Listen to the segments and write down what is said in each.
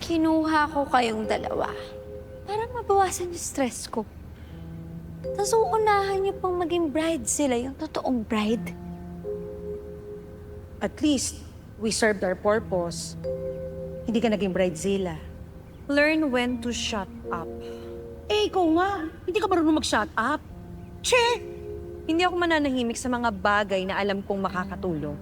Kinuha ko kayong dalawa para mabawasan yung stress ko. Tapos uunahan niyo pang maging bride sila, yung totoong bride. At least, we served our purpose. Hindi ka naging bridezilla. Learn when to shut up. Eh, ikaw nga. Hindi ka marunong mag-shut up. Che! Hindi ako mananahimik sa mga bagay na alam kong makakatulong.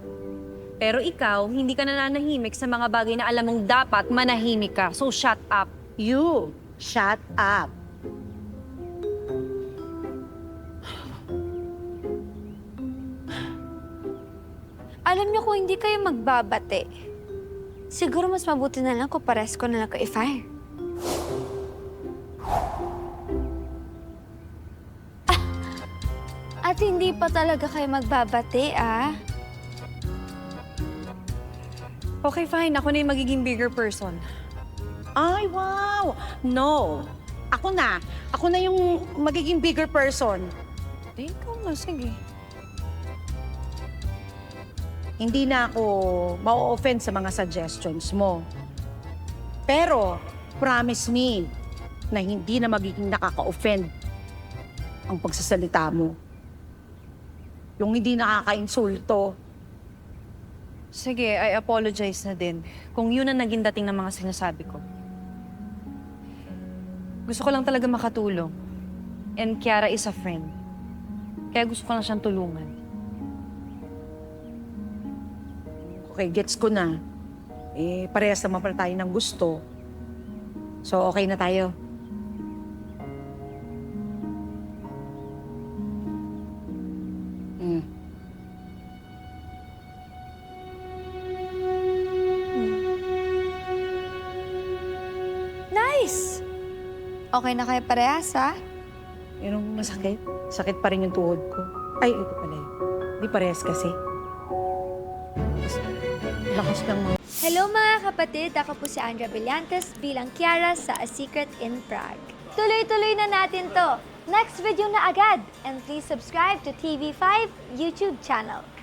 Pero ikaw, hindi ka nananahimik sa mga bagay na alam mong dapat manahimik ka. So shut up. You, shut up. Alam niyo kung hindi kayo magbabate, siguro mas mabuti na lang kung pares ko na lang kayo i-fire. At hindi pa talaga kayo magbabate, ah. Okay, fine. Ako na yung magiging bigger person. Ay, wow! No. Ako na. Ako na yung magiging bigger person. Eh, ikaw na. Sige. Hindi na ako ma-offend sa mga suggestions mo. Pero, promise me na hindi na magiging nakaka-offend ang pagsasalita mo. Yung hindi nakaka-insulto. Sige, I apologize na din kung yun ang naging dating ng mga sinasabi ko. Gusto ko lang talaga makatulong. And Kiara is a friend. Kaya gusto ko lang siyang tulungan. Okay, gets ko na. Eh, parehas naman pala tayo ng gusto. So, okay na tayo. Nice! Okay na kayo parehas, ha? Yun ang masakit. Sakit pa rin yung tuhod ko. Ay, ito pala yun. Hindi parehas kasi. Lakas ng mga... Hello mga kapatid! Ako po si Andrea Brillantes bilang Kiara sa A Secret in Prague. Tuloy-tuloy na natin to! Next video na agad! And please subscribe to TV5 YouTube channel.